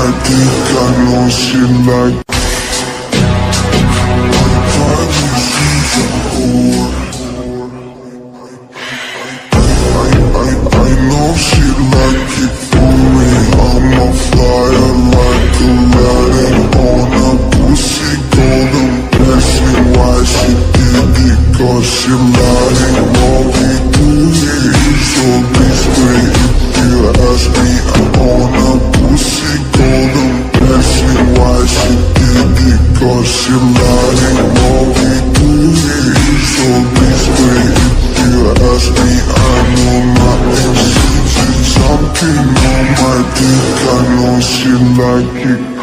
my dick, I know she like. I know she like it for me. I'm on fire like Aladdin on a pussy golden blessing. Why she did it? Cause she lying. What we do here is so discreet. If you ask me, I'm on a pussy golden blessing. Why she did it? Cause she lying. What we do here is so discreet. If you ask me, I know nothing. She's something on my dick, I know she like it.